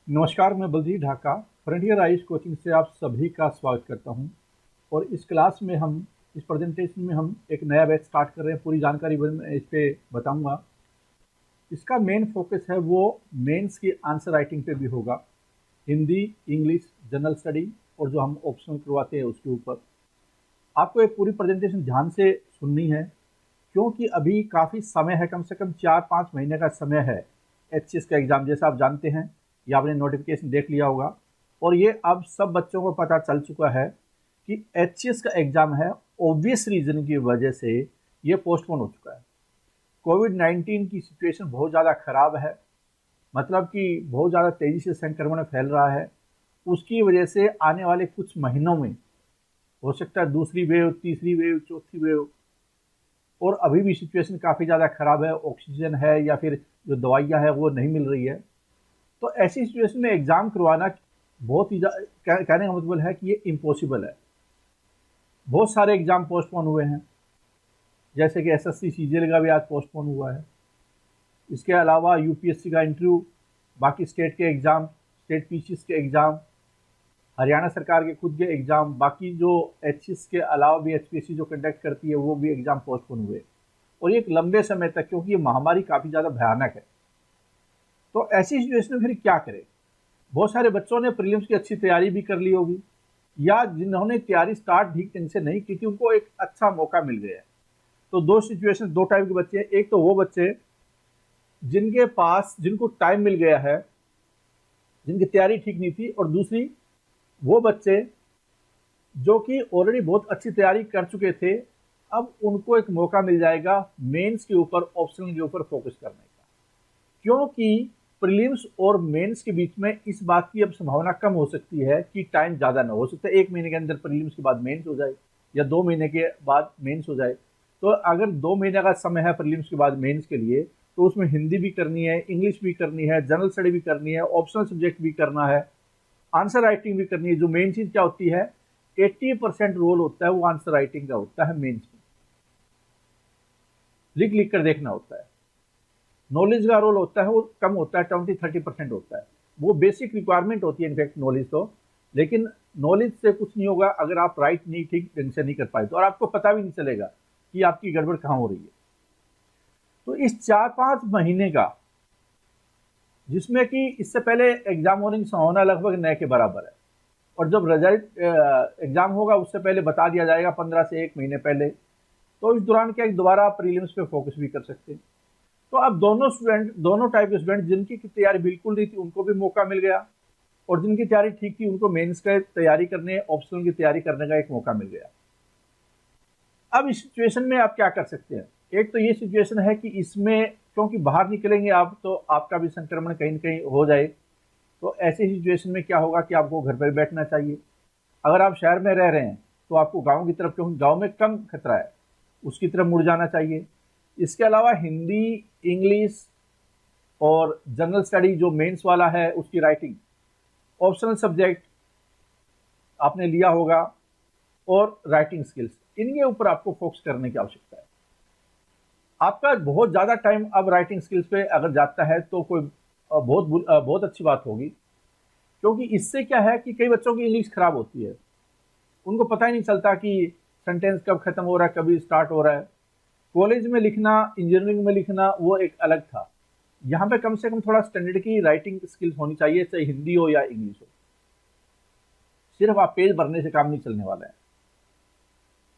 नमस्कार, मैं बलजीत ढाका फ्रंटियर आइज कोचिंग से आप सभी का स्वागत करता हूं। और इस क्लास में हम इस प्रेजेंटेशन में हम एक नया बैच स्टार्ट कर रहे हैं। पूरी जानकारी मैं इस पे बताऊंगा। इसका मेन फोकस है वो मेंस की आंसर राइटिंग पे भी होगा। हिंदी, इंग्लिश, जनरल स्टडी और जो हम ऑप्शनल करवाते हैं उसके ऊपर आपको ये पूरी प्रेजेंटेशन ध्यान से सुननी है, क्योंकि अभी काफ़ी समय है, कम से कम 4-5 महीने का समय है एचएस का एग्ज़ाम। जैसा आप जानते हैं, या आपने नोटिफिकेशन देख लिया होगा और ये अब सब बच्चों को पता चल चुका है कि एचएस का एग्ज़ाम है। ऑब्वियस रीज़न की वजह से ये पोस्टपोन हो चुका है। कोविड-19 की सिचुएशन बहुत ज़्यादा ख़राब है, मतलब कि बहुत ज़्यादा तेज़ी से संक्रमण फैल रहा है। उसकी वजह से आने वाले कुछ महीनों में हो सकता है दूसरी वेव, तीसरी वेव, चौथी वेव। और अभी भी सिचुएशन काफ़ी ज़्यादा ख़राब है, ऑक्सीजन है या फिर जो दवाइयाँ हैं वो नहीं मिल रही है। तो ऐसी सिचुएशन में एग्ज़ाम करवाना बहुत ही कहने का मतलब है कि ये इम्पॉसिबल है। बहुत सारे एग्ज़ाम पोस्टपोन हुए हैं, जैसे कि एसएससी सीजीएल का भी आज पोस्टपोन हुआ है। इसके अलावा यूपीएससी का इंटरव्यू, बाकी स्टेट के एग्ज़ाम, स्टेट पीसीएस के एग्ज़ाम, हरियाणा सरकार के खुद के एग्ज़ाम, बाकी जो एचएस के अलावा भी एचपीएससी जो कंडक्ट करती है वो भी एग्ज़ाम पोस्टपोन हुए। और ये एक लंबे समय तक, क्योंकि ये महामारी काफ़ी ज़्यादा भयानक है। तो ऐसी सिचुएशन में फिर क्या करें? बहुत सारे बच्चों ने प्रीलिम्स की अच्छी तैयारी भी कर ली होगी, या जिन्होंने तैयारी स्टार्ट ठीक ढंग से नहीं की थी उनको एक अच्छा मौका मिल गया है। तो दो सिचुएशन, दो टाइप के बच्चे हैं। एक तो वो बच्चे जिनको टाइम मिल गया है, जिनकी तैयारी ठीक नहीं थी, और दूसरी वो बच्चे जो कि ऑलरेडी बहुत अच्छी तैयारी कर चुके थे। अब उनको एक मौका मिल जाएगा मेंस के ऊपर, ऑप्शनल के ऊपर फोकस करने का, क्योंकि प्रीलिम्स और मेंस के बीच में इस बात की अब संभावना कम हो सकती है कि टाइम ज़्यादा ना हो सकता है। 1 महीने के अंदर प्रीलिम्स के बाद मेंस हो जाए या 2 महीने के बाद मेंस हो जाए। तो अगर 2 महीने का समय है प्रीलिम्स के बाद मेंस के लिए, तो उसमें हिंदी भी करनी है, इंग्लिश भी करनी है, जनरल स्टडी भी करनी है, ऑप्शनल सब्जेक्ट भी करना है, आंसर राइटिंग भी करनी है। जो मेन चीज़ क्या होती है, 80% रोल होता है वो आंसर राइटिंग का होता है मेंस में। लिख लिख कर देखना होता है। नॉलेज का रोल होता है वो कम होता है, 20-30% होता है। वो बेसिक रिक्वायरमेंट होती है इनफैक्ट नॉलेज तो। लेकिन नॉलेज से कुछ नहीं होगा अगर आप राइट नहीं, ठीक ढंग से नहीं कर पाए तो, और आपको पता भी नहीं चलेगा कि आपकी गड़बड़ कहाँ हो रही है। तो इस 4-5 महीने का, जिसमें कि इससे पहले एग्जाम होने की संभावना लगभग न के बराबर है, और जब रिजल्ट एग्जाम होगा उससे पहले बता दिया जाएगा 15 से 1 महीने पहले। तो इस दौरान क्या दोबारा आप प्रीलिम्स पे फोकस भी कर सकते हैं। तो अब दोनों टाइप के स्टूडेंट, जिनकी तैयारी बिल्कुल नहीं थी उनको भी मौका मिल गया, और जिनकी तैयारी ठीक थी उनको मेंस की तैयारी करने, ऑप्शनल की तैयारी करने का एक मौका मिल गया। अब इस सिचुएशन में आप क्या कर सकते हैं? एक तो ये सिचुएशन है कि इसमें क्योंकि बाहर निकलेंगे आप तो आपका भी संक्रमण कहीं न कहीं हो जाए। तो ऐसी सिचुएशन में क्या होगा कि आपको घर पर बैठना चाहिए। अगर आप शहर में रह रहे हैं तो आपको गाँव की तरफ, क्योंकि गाँव में कम खतरा है, उसकी तरफ मुड़ जाना चाहिए। इसके अलावा हिंदी, इंग्लिश और जनरल स्टडी जो मेंस वाला है उसकी राइटिंग, ऑप्शनल सब्जेक्ट आपने लिया होगा, और राइटिंग स्किल्स, इनके ऊपर आपको फोकस करने की आवश्यकता है। आपका बहुत ज़्यादा टाइम अब राइटिंग स्किल्स पे अगर जाता है तो कोई बहुत अच्छी बात होगी, क्योंकि इससे क्या है कि कई बच्चों की इंग्लिश खराब होती है, उनको पता ही नहीं चलता कि सेंटेंस कब खत्म हो रहा है, कभी स्टार्ट हो रहा है। कॉलेज में लिखना, इंजीनियरिंग में लिखना वो एक अलग था। यहाँ पे कम से कम थोड़ा स्टैंडर्ड की राइटिंग स्किल्स होनी चाहिए, चाहे हिंदी हो या इंग्लिश हो। सिर्फ आप पेज भरने से काम नहीं चलने वाला है।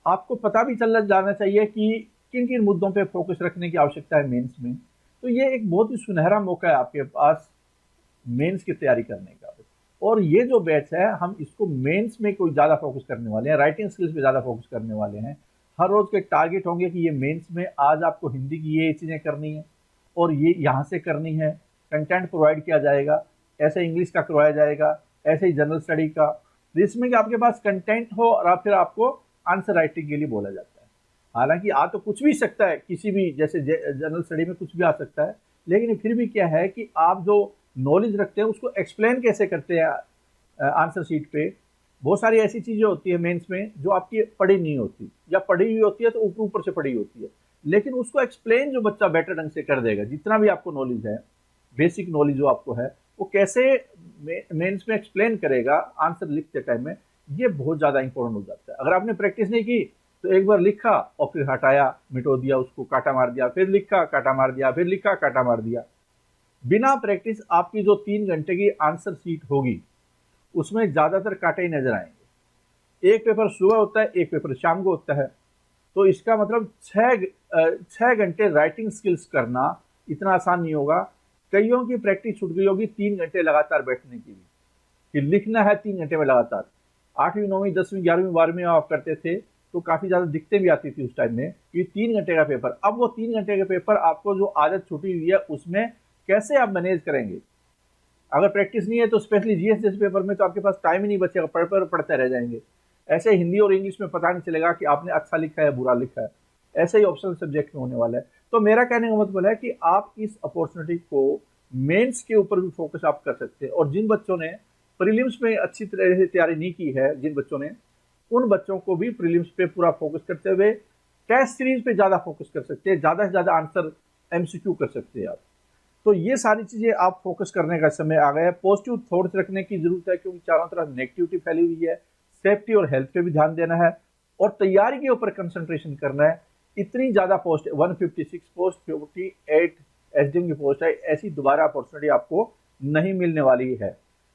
आपको पता भी चल जाना चाहिए कि किन किन मुद्दों पे फोकस रखने की आवश्यकता है मेंस में। तो ये एक बहुत ही सुनहरा मौका है आपके पास मेंस की तैयारी करने का। और ये जो बैच है हम इसको मेंस में कोई ज़्यादा फोकस करने वाले हैं, राइटिंग स्किल्स पे ज़्यादा फोकस करने वाले हैं। हर रोज़ के टारगेट होंगे कि ये मेंस में आज आपको हिंदी की ये चीज़ें करनी है और ये यहाँ से करनी है। कंटेंट प्रोवाइड किया जाएगा, ऐसे इंग्लिश का करवाया जाएगा, ऐसे ही जनरल स्टडी का, जिसमें कि आपके पास कंटेंट हो और फिर आपको आंसर राइटिंग के लिए बोला जाता है। हालांकि आ तो कुछ भी सकता है, किसी भी, जैसे जनरल स्टडी में कुछ भी आ सकता है, लेकिन फिर भी क्या है कि आप जो नॉलेज रखते हैं उसको एक्सप्लेन कैसे करते हैं आंसर शीट पे। बहुत सारी ऐसी चीज़ें होती है मेंस में जो आपकी पढ़ी नहीं होती, या पढ़ी हुई होती है तो ऊपर ऊपर से पढ़ी होती है, लेकिन उसको एक्सप्लेन जो बच्चा बेटर ढंग से कर देगा, जितना भी आपको नॉलेज है, बेसिक नॉलेज जो आपको है, वो कैसे मेंस में एक्सप्लेन करेगा आंसर लिखते टाइम में, ये बहुत ज़्यादा इंपॉर्टेंट हो जाता है। अगर आपने प्रैक्टिस नहीं की तो एक बार लिखा और फिर हटाया, मिटो दिया, उसको काटा मार दिया, फिर लिखा काटा मार दिया, फिर लिखा काटा मार दिया, बिना प्रैक्टिस आपकी जो 3 घंटे की आंसर शीट होगी उसमें ज़्यादातर काटे ही नजर आएंगे। एक पेपर सुबह होता है, एक पेपर शाम को होता है, तो इसका मतलब 6 घंटे राइटिंग स्किल्स करना इतना आसान नहीं होगा। कईयों की प्रैक्टिस छूट गई होगी 3 घंटे लगातार बैठने की भी, कि लिखना है 3 घंटे में लगातार। 8वीं 9वीं 10वीं 11वीं 12वीं में आप करते थे तो काफ़ी ज़्यादा दिक्कतें भी आती थी उस टाइम में कि 3 घंटे का पेपर। अब वो 3 घंटे का पेपर आपको जो आदत छूटी हुई है उसमें कैसे आप मैनेज करेंगे? अगर प्रैक्टिस नहीं है तो स्पेशली जीएस जैसे पेपर में तो आपके पास टाइम ही नहीं बचेगा, पढ़ते रह जाएंगे। ऐसे हिंदी और इंग्लिश में पता नहीं चलेगा कि आपने अच्छा लिखा है बुरा लिखा है। ऐसे ही ऑप्शनल सब्जेक्ट में होने वाला है। तो मेरा कहने का मतलब है कि आप इस अपॉर्चुनिटी को मेंस के ऊपर भी फोकस आप कर सकते हैं। और जिन बच्चों ने प्रीलिम्स में अच्छी तरह से तैयारी नहीं की है, जिन बच्चों ने, उन बच्चों को भी प्रीलिम्स पे पूरा फोकस करते हुए टेस्ट सीरीज पे ज़्यादा फोकस कर सकते हैं, ज़्यादा से ज़्यादा आंसर एमसीक्यू कर सकते हैं आप। तो ये सारी चीज़ें आप फोकस करने का समय आ गया है। पॉजिटिव थॉट्स रखने की जरूरत है क्योंकि चारों तरफ नेगेटिविटी फैली हुई है। सेफ्टी और हेल्थ पे भी ध्यान देना है और तैयारी के ऊपर कंसंट्रेशन करना है। इतनी ज़्यादा पोस्ट 156 पोस्ट 58 एसडीएम की पोस्ट है, ऐसी दोबारा अपॉर्चुनिटी आपको नहीं मिलने वाली है।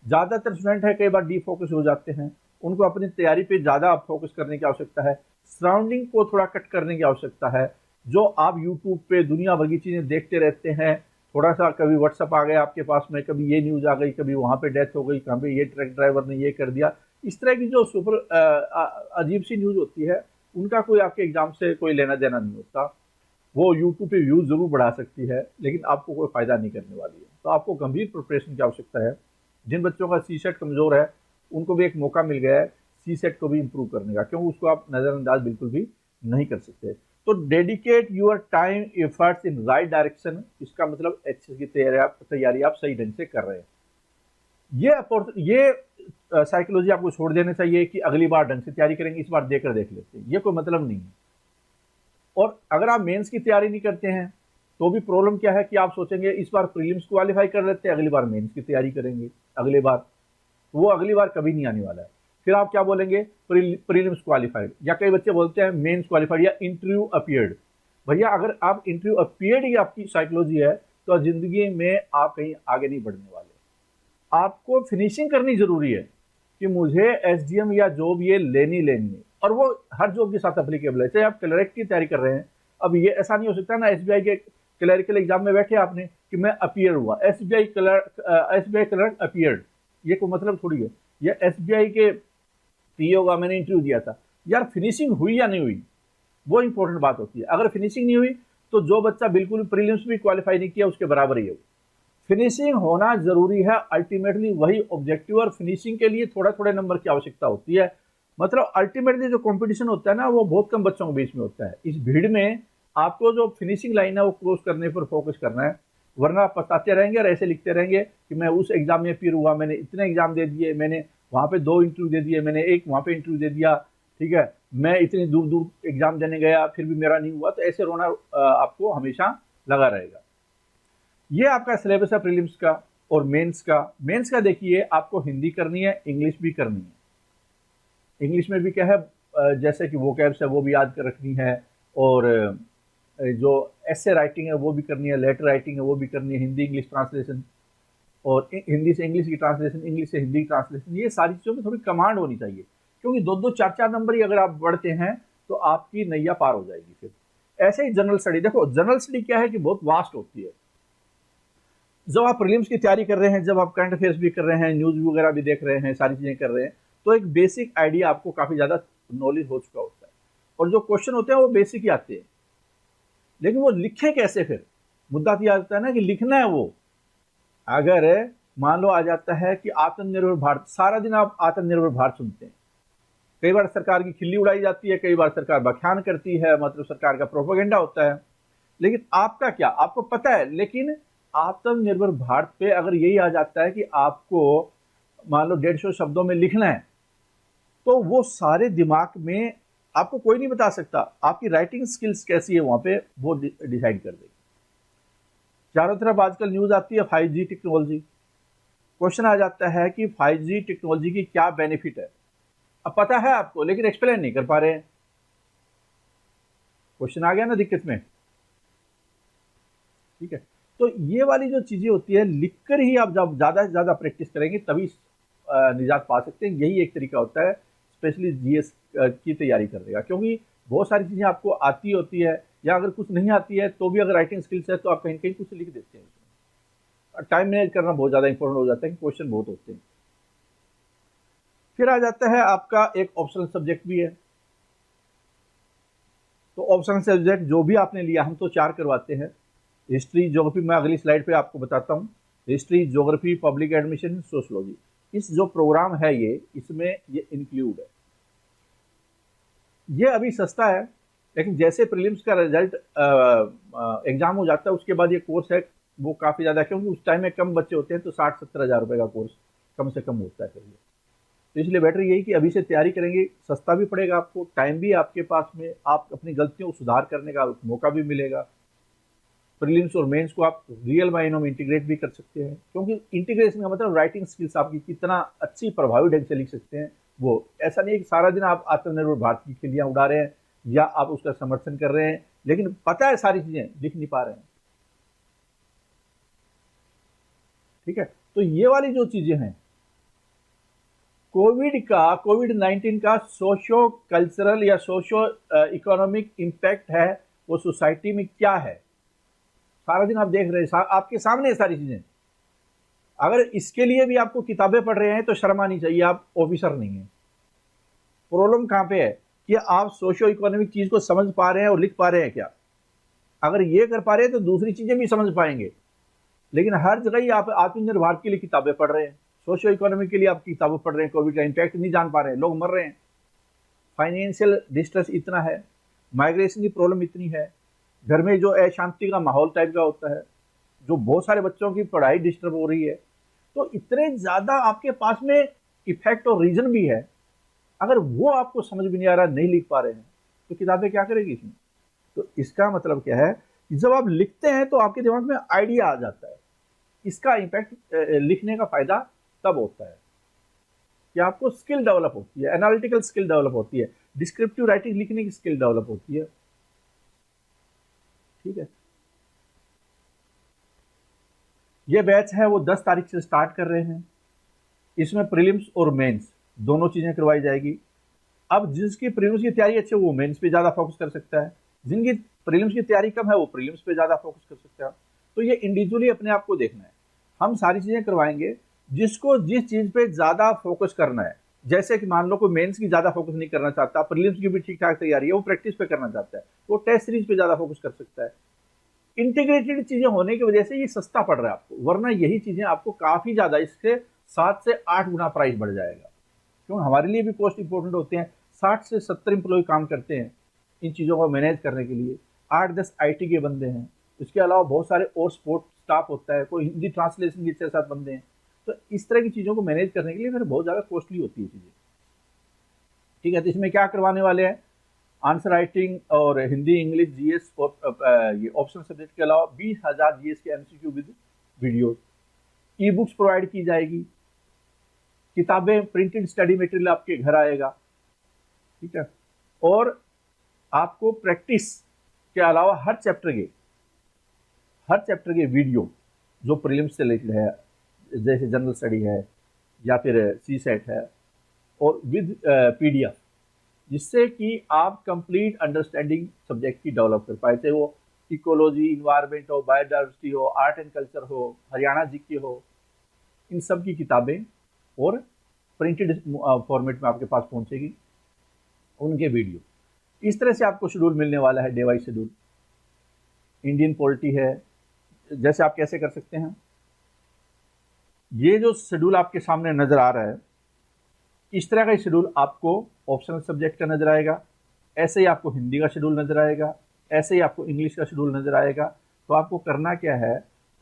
ज़्यादातर स्टूडेंट है कई बार डीफोकस हो जाते हैं, उनको अपनी तैयारी पे ज़्यादा फोकस करने की आवश्यकता है। सराउंडिंग को थोड़ा कट करने की आवश्यकता है। जो आप यूट्यूब पे दुनिया भर की चीज़ें देखते रहते हैं, थोड़ा सा कभी व्हाट्सअप आ गया आपके पास में, कभी ये न्यूज़ आ गई, कभी वहाँ पे डेथ हो गई, कभी ये ट्रक ड्राइवर ने ये कर दिया, इस तरह की जो सुपर अजीब सी न्यूज़ होती है उनका कोई आपके एग्जाम से कोई लेना देना नहीं होता। वो यूट्यूब पे व्यूज़ जरूर बढ़ा सकती है लेकिन आपको कोई फ़ायदा नहीं करने वाली है। तो आपको गंभीर प्रिपरेशन की आवश्यकता है। जिन बच्चों का सी सेट कमज़ोर है उनको भी एक मौका मिल गया है सी सेट को भी इम्प्रूव करने का, क्योंकि उसको आप नज़रअंदाज बिल्कुल भी नहीं कर सकते। तो dedicate your time efforts in right direction, इसका मतलब एचएस की तैयारी आप सही ढंग से कर रहे हैं। ये साइकोलॉजी आपको छोड़ देना चाहिए कि अगली बार ढंग से तैयारी करेंगे, इस बार देकर देख लेते हैं, ये कोई मतलब नहीं है। और अगर आप मेंस की तैयारी नहीं करते हैं तो भी प्रॉब्लम क्या है कि आप सोचेंगे इस बार प्रीलिम्स क्वालिफाई कर लेते हैं, अगली बार मेंस की तैयारी करेंगे अगली बार, वो अगली बार कभी नहीं आने वाला है। फिर आप क्या बोलेंगे, प्रीलिम्स क्वालिफाइड, या कई बच्चे बोलते हैं मेंस क्वालिफाइड या इंटरव्यू अपीयर्ड। भैया अगर आप इंटरव्यू अपीयर्ड ही आपकी साइकोलॉजी है तो जिंदगी में आप कहीं आगे नहीं बढ़ने वाले। आपको फिनिशिंग करनी जरूरी है कि मुझे एसडीएम या जॉब ये लेनी है, और वो हर जॉब के साथ अप्लीकेबल है। चाहे आप क्लर्क की तैयारी कर रहे हैं, अब ये ऐसा नहीं हो सकता ना एसबीआई के क्लरिकल एग्जाम में बैठे आपने कि मैं अपीयर हुआ, एसबीआई क्लर्क अपीयर्ड, ये कोई मतलब थोड़ी है। या एसबीआई के पीओ का मैंने इंटरव्यू दिया था, यार फिनिशिंग हुई या नहीं हुई, वो इंपॉर्टेंट बात होती है। अगर फिनिशिंग नहीं हुई तो जो बच्चा बिल्कुल प्रीलिम्स भी क्वालिफाई नहीं किया उसके बराबर ही है। फिनिशिंग होना जरूरी है, अल्टीमेटली वही ऑब्जेक्टिव, और फिनिशिंग के लिए थोड़ा थोड़े नंबर की आवश्यकता होती है। मतलब अल्टीमेटली जो कंपटीशन होता है ना वो बहुत कम बच्चों के बीच में होता है। इस भीड़ में आपको जो फिनिशिंग लाइन है वो क्रॉस करने पर फोकस करना है, वरना आप पछताते रहेंगे और ऐसे लिखते रहेंगे कि मैं उस एग्जाम में फिर हुआ, मैंने इतने एग्जाम दे दिए, मैंने वहाँ पे 2 इंटरव्यू दे दिए, मैंने एक वहाँ पे इंटरव्यू दे दिया, ठीक है, मैं इतनी दूर दूर एग्जाम देने गया फिर भी मेरा नहीं हुआ। तो ऐसे रोना आपको हमेशा लगा रहेगा। ये आपका सिलेबस है प्रीलिम्स का और मेंस का। मेंस का देखिए आपको हिंदी करनी है, इंग्लिश भी करनी है। इंग्लिश में भी क्या है, जैसे कि वोकैब्स है वो भी याद कर रखनी है, और जो एसे राइटिंग है वो भी करनी है, लेटर राइटिंग है वो भी करनी है, हिंदी इंग्लिश ट्रांसलेशन, और हिंदी से इंग्लिश की ट्रांसलेशन, इंग्लिश से हिंदी ट्रांसलेशन, ये सारी चीज़ों में थोड़ी कमांड होनी चाहिए, क्योंकि 2-2 4-4 नंबर ही अगर आप बढ़ते हैं तो आपकी नैया पार हो जाएगी। फिर ऐसे ही जनरल स्टडी, देखो जनरल स्टडी क्या है कि बहुत वास्ट होती है। जब आप प्रीलिम्स की तैयारी कर रहे हैं, जब आप करंट अफेयर्स भी कर रहे हैं, न्यूज़ वगैरह भी देख रहे हैं, सारी चीज़ें कर रहे हैं, तो एक बेसिक आइडिया आपको काफ़ी ज़्यादा नॉलेज हो चुका होता है, और जो क्वेश्चन होते हैं वो बेसिक ही आते हैं। लेकिन वो लिखें कैसे, फिर मुद्दा तो यह आता है ना कि लिखना है वो। अगर मान लो आ जाता है कि आत्मनिर्भर भारत, सारा दिन आप आत्मनिर्भर भारत सुनते हैं, कई बार सरकार की खिल्ली उड़ाई जाती है, कई बार सरकार बखान करती है, मतलब सरकार का प्रोपेगेंडा होता है, लेकिन आपका क्या, आपको पता है। लेकिन आत्मनिर्भर भारत पे अगर यही आ जाता है कि आपको मान लो 150 शब्दों में लिखना है, तो वो सारे दिमाग में आपको कोई नहीं बता सकता। आपकी राइटिंग स्किल्स कैसी है वहां पे वो डिसाइड कर देगी। चारों तरफ आजकल न्यूज आती है 5G टेक्नोलॉजी, क्वेश्चन आ जाता है कि 5G टेक्नोलॉजी की क्या बेनिफिट है। अब पता है आपको लेकिन एक्सप्लेन नहीं कर पा रहे हैं। क्वेश्चन आ गया ना दिक्कत में, ठीक है। तो ये वाली जो चीजें होती है लिखकर ही आप जब ज्यादा से ज्यादा प्रैक्टिस करेंगे तभी निजात पा सकते हैं। यही एक तरीका होता है स्पेशली जीएस की तैयारी करने का, क्योंकि बहुत सारी चीजें आपको आती होती है या अगर कुछ नहीं आती है तो भी अगर राइटिंग स्किल्स है तो आप कहीं कहीं कुछ लिख देते हैं। टाइम मैनेज करना बहुत ज्यादा इंपॉर्टेंट हो जाता है कि क्वेश्चन बहुत होते हैं। फिर आ जाता है आपका एक ऑप्शनल सब्जेक्ट भी है। तो ऑप्शनल सब्जेक्ट जो भी आपने लिया, हम तो 4 करवाते हैं, हिस्ट्री, ज्योग्राफी, मैं अगली स्लाइड पे आपको बताता हूँ। History, geography, public admission, sociology, इस जो प्रोग्राम है ये, इसमें ये इंक्लूड है। ये अभी सस्ता है लेकिन जैसे प्रीलिम्स का रिजल्ट एग्जाम हो जाता है उसके बाद ये कोर्स है वो काफ़ी ज़्यादा, क्योंकि उस टाइम में कम बच्चे होते हैं तो 60-70 हज़ार रुपये का कोर्स कम से कम होता है फिर ये। तो इसलिए बेटर यही कि अभी से तैयारी करेंगे, सस्ता भी पड़ेगा आपको, टाइम भी आपके पास में, आप अपनी गलतियों को सुधार करने का मौका भी मिलेगा। प्रीलिम्स और मेंस को आप रियल मायनों में इंटीग्रेट भी कर सकते हैं, क्योंकि इंटीग्रेशन का मतलब राइटिंग स्किल्स आपकी कितना अच्छी प्रभावी ढंग से लिख सकते हैं। वो ऐसा नहीं है कि सारा दिन आप आत्मनिर्भर भारत की खिल्लियाँ उड़ा रहे हैं या आप उसका समर्थन कर रहे हैं लेकिन पता है सारी चीजें लिख नहीं पा रहे हैं, ठीक है। तो ये वाली जो चीजें हैं, कोविड-19 का सोशो कल्चरल या सोशो इकोनॉमिक इम्पैक्ट है वो सोसाइटी में क्या है, सारा दिन आप देख रहे हैं, आपके सामने सारी चीजें। अगर इसके लिए भी आपको किताबें पढ़ रहे हैं तो शर्म आनी चाहिए, आप ऑफिसर नहीं है। प्रॉब्लम कहां पे है कि आप सोशो इकोनॉमिक चीज को समझ पा रहे हैं और लिख पा रहे हैं क्या। अगर ये कर पा रहे हैं तो दूसरी चीजें भी समझ पाएंगे, लेकिन हर जगह ही आप आत्मनिर्भर भारत के लिए किताबें पढ़ रहे हैं, सोशो इकोनॉमी के लिए आप किताबें पढ़ रहे हैं, कोविड का इम्पैक्ट नहीं जान पा रहे हैं, लोग मर रहे हैं, फाइनेंशियल डिस्ट्रेस इतना है, माइग्रेशन की प्रॉब्लम इतनी है, घर में जो अशांति का माहौल टाइप का होता है, जो बहुत सारे बच्चों की पढ़ाई डिस्टर्ब हो रही है। तो इतने ज्यादा आपके पास में इफेक्ट और रीजन भी है, अगर वो आपको समझ भी नहीं आ रहा, नहीं लिख पा रहे हैं तो किताबें क्या करेगी इसमें। तो इसका मतलब क्या है कि जब आप लिखते हैं तो आपके दिमाग में आइडिया आ जाता है, इसका इम्पैक्ट लिखने का फायदा तब होता है कि आपको स्किल डेवलप होती है, एनालिटिकल स्किल डेवलप होती है, डिस्क्रिप्टिव राइटिंग लिखने की स्किल डेवलप होती है, ठीक है। ये बैच है वो 10 तारीख से स्टार्ट कर रहे हैं। इसमें प्रीलिम्स और मेंस दोनों चीजें करवाई जाएगी। अब जिसकी प्रीलिम्स की तैयारी अच्छी है वो मेंस पे ज्यादा फोकस कर सकता है, जिनकी प्रीलिम्स की तैयारी कम है वो प्रीलिम्स पे ज्यादा फोकस कर सकता है। तो ये इंडिविजुअली अपने आप को देखना है। हम सारी चीजें करवाएंगे जिसको जिस चीज पे ज्यादा फोकस करना है। जैसे कि मान लो कोई मेंस की ज्यादा फोकस नहीं करना चाहता, प्रीलिम्स की भी ठीक ठाक तैयारी है, वो प्रैक्टिस पे करना चाहता है, वो टेस्ट सीरीज पे ज्यादा फोकस कर सकता है। इंटीग्रेटेड चीजें होने की वजह से ये सस्ता पड़ रहा है आपको, वरना यही चीजें आपको काफी ज्यादा, इससे 7 से 8 गुना प्राइस बढ़ जाएगा, क्योंकि हमारे लिए भी कॉस्ट इंपॉर्टेंट होते हैं। 60 से 70 एम्प्लॉय काम करते हैं इन चीज़ों को मैनेज करने के लिए, 8-10 आईटी के बंदे हैं, इसके अलावा बहुत सारे और सपोर्ट स्टाफ होता है, कोई हिंदी ट्रांसलेशन के 6-7 बंदे हैं। तो इस तरह की चीज़ों को मैनेज करने के लिए फिर बहुत ज़्यादा कॉस्टली होती है चीज़ें, ठीक है। तो इसमें क्या करवाने वाले हैं, आंसर राइटिंग और हिंदी, इंग्लिश, जीएस और ये ऑप्शनल सब्जेक्ट के अलावा 20,000 जीएस के MCQ with videos, e books provide की जाएगी, किताबें, प्रिंटेड स्टडी मटेरियल आपके घर आएगा, ठीक है। और आपको प्रैक्टिस के अलावा हर चैप्टर के वीडियो जो प्रीलिम्स से रिलेटेड है, जैसे जनरल स्टडी है या फिर सी सेट है, और विद पीडीएफ, जिससे कि आप कंप्लीट अंडरस्टैंडिंग सब्जेक्ट की डेवलप कर पाए, चाहे वो इकोलॉजी, इन्वायरमेंट हो, बायोडाइवर्सिटी हो, आर्ट एंड कल्चर हो, हरियाणा जीके हो, इन सब की किताबें और प्रिंटेड फॉर्मेट में आपके पास पहुंचेगी, उनके वीडियो। इस तरह से आपको शेड्यूल मिलने वाला है, day wise schedule. Indian polity है, जैसे आप कैसे कर सकते हैं, ये जो शेड्यूल आपके सामने नजर आ रहा है, इस तरह का शेड्यूल आपको ऑप्शनल सब्जेक्ट का नजर आएगा, ऐसे ही आपको हिंदी का शेड्यूल नजर आएगा, ऐसे ही आपको इंग्लिश का शेड्यूल नजर आएगा। तो आपको करना क्या है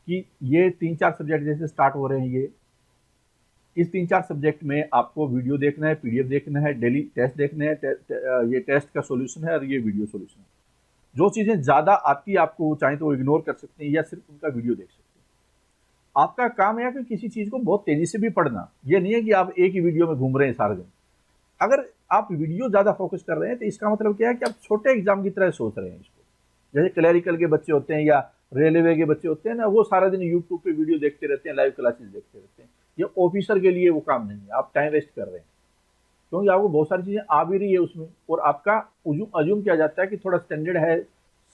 कि ये 3-4 सब्जेक्ट जैसे स्टार्ट हो रहे हैं, इस 3-4 सब्जेक्ट में आपको वीडियो देखना है, पीडीएफ देखना है, डेली टेस्ट देखने हैं, ये टेस्ट का सॉल्यूशन है और ये वीडियो सॉल्यूशन है। जो चीज़ें ज़्यादा आती है आपको, चाहे तो वो इग्नोर कर सकते हैं या सिर्फ उनका वीडियो देख सकते हैं। आपका काम है कि किसी चीज को बहुत तेजी से भी पढ़ना, ये नहीं है कि आप एक ही वीडियो में घूम रहे हैं सारा दिन। अगर आप वीडियो ज्यादा फोकस कर रहे हैं तो इसका मतलब क्या है कि आप छोटे एग्जाम की तरह सोच रहे हैं इसको। जैसे क्लरिकल के बच्चे होते हैं या रेलवे के बच्चे होते हैं ना, वो सारा दिन यूट्यूब पे वीडियो देखते रहते हैं, लाइव क्लासेस देखते रहते हैं। ये ऑफिसर के लिए वो काम नहीं है, आप टाइम वेस्ट कर रहे हैं, क्योंकि आपको बहुत सारी चीजें आ भी रही है उसमें, और आपका अज्यूम किया जाता है कि थोड़ा स्टैंडर्ड है,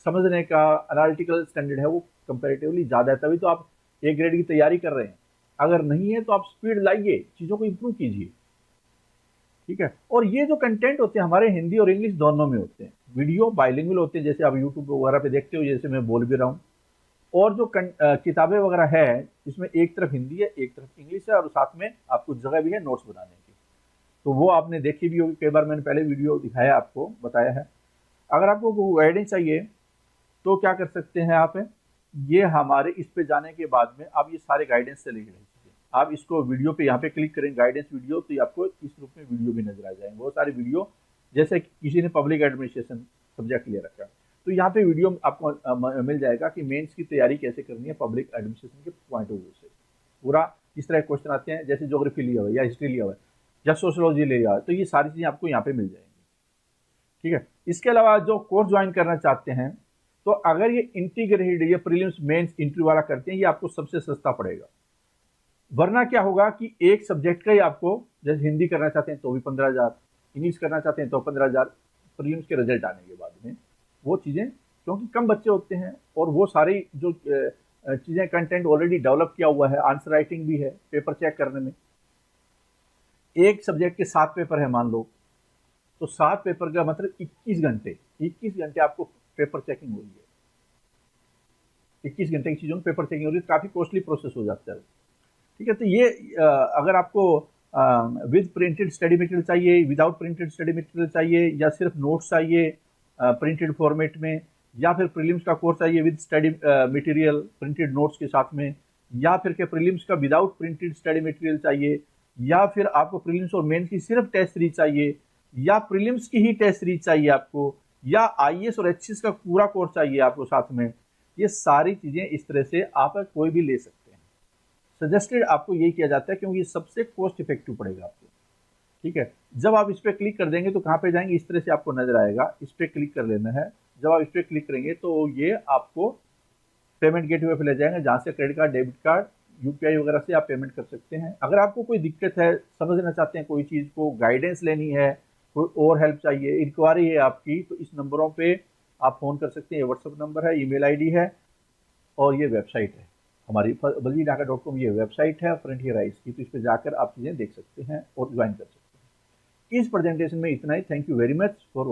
समझने का एनालिटिकल स्टैंडर्ड है वो कंपैरेटिवली ज्यादा है, तभी तो आप ए ग्रेड की तैयारी कर रहे हैं। अगर नहीं है तो आप स्पीड लाइए, चीजों को इंप्रूव कीजिए, ठीक है। और ये जो कंटेंट होते हैं हमारे हिंदी और इंग्लिश दोनों में होते हैं, वीडियो बाइलिंगुअल होते हैं, जैसे आप यूट्यूब वगैरह पे देखते हो, जैसे मैं बोल भी रहा हूँ। और जो किताबें वगैरह है, इसमें एक तरफ हिंदी है एक तरफ इंग्लिश है, और साथ में आपको जगह भी है नोट्स बनाने की, तो वो आपने देखी भी होगी, कई बार मैंने पहले वीडियो दिखाया, आपको बताया है। अगर आपको गाइडेंस चाहिए तो क्या कर सकते हैं आप, ये हमारे इस पे जाने के बाद में आप ये सारे गाइडेंस से लेके चीजें, आप इसको वीडियो पे यहाँ पे क्लिक करें गाइडेंस वीडियो, तो आपको इस रूप में वीडियो भी नजर आ जाएंगे, बहुत सारे वीडियो। जैसे किसी ने पब्लिक एडमिनिस्ट्रेशन सब्जेक्ट ले रखा है, तो यहाँ पे वीडियो आपको मिल जाएगा कि मेंस की तैयारी कैसे करनी है पब्लिक एडमिनिस्ट्रेशन के पॉइंट ऑफ व्यू से। पूरा इस तरह क्वेश्चन आते हैं, जैसे ज्योग्राफी लिया हुआ है या हिस्ट्री लिया हुआ है या सोशोलॉजी लिया हुआ है, तो ये सारी चीजें आपको यहाँ पे मिल जाएंगी, ठीक है। इसके अलावा जो कोर्स ज्वाइन करना चाहते हैं, तो अगर ये इंटीग्रेटेड ये प्रीलिम्स मेंस इंटरव्यू वाला करते हैं, ये आपको सबसे सस्ता पड़ेगा। वरना क्या होगा कि एक सब्जेक्ट का ही आपको, जैसे हिंदी करना चाहते हैं तो भी 15,000, इंग्लिश करना चाहते हैं तो 15,000, प्रीलिम्स के रिजल्ट आने के बाद में वो चीजें, क्योंकि कम बच्चे होते हैं और वो सारी जो चीजें कंटेंट ऑलरेडी डेवलप किया हुआ है, आंसर राइटिंग भी है, पेपर चेक करने में एक सब्जेक्ट के 7 पेपर है मान लो, तो 7 पेपर का मतलब 21 घंटे आपको पेपर चेकिंग हो रही है, 21 घंटे की चीजों में पेपर चेकिंग हो रही है, काफी कॉस्टली प्रोसेस हो जाता है, ठीक है। तो ये अगर आपको विद प्रिंटेड स्टडी मटेरियल चाहिए, विदाउट प्रिंटेड स्टडी मटेरियल चाहिए, या सिर्फ नोट्स चाहिए प्रिंटेड फॉर्मेट में, या फिर प्रीलिम्स का कोर्स चाहिए with study material printed notes के साथ में, या फिर क्या प्रीलिम्स का विदाउट प्रिंटेड स्टडी मटेरियल चाहिए, या फिर आपको प्रीलिम्स और मेंस की सिर्फ टेस्ट सीरीज चाहिए, या प्रीलिम्स की ही टेस्ट सीरीज चाहिए आपको, या आईएएस और एचएस का पूरा कोर्स चाहिए आपको साथ में, ये सारी चीजें इस तरह से आप कोई भी ले सकते हैं। सजेस्टेड आपको यही किया जाता है, क्योंकि ये सबसे कॉस्ट इफेक्टिव पड़ेगा आपको, ठीक है। जब आप इस पर क्लिक कर देंगे तो कहाँ पे जाएंगे, इस तरह से आपको नजर आएगा, इस पर क्लिक कर लेना है। जब आप इस पर क्लिक करेंगे तो ये आपको पेमेंट गेटवे पे ले जाएंगे, जहाँ से credit card, debit card, UPI वगैरह से आप पेमेंट कर सकते हैं। अगर आपको कोई दिक्कत है, समझना चाहते हैं कोई चीज़ को, गाइडेंस लेनी है, कोई और हेल्प चाहिए, इंक्वायरी है आपकी, तो इस नंबरों पे आप फ़ोन कर सकते हैं। ये व्हाट्सअप नंबर है, ईमेल आईडी है, और ये वेबसाइट है हमारी baljidaga.com, ये वेबसाइट है फ्रंटियर आइज की, तो इस पर जाकर आप चीज़ें देख सकते हैं और ज्वाइन कर सकते हैं। इस प्रेजेंटेशन में इतना ही। Thank you very much for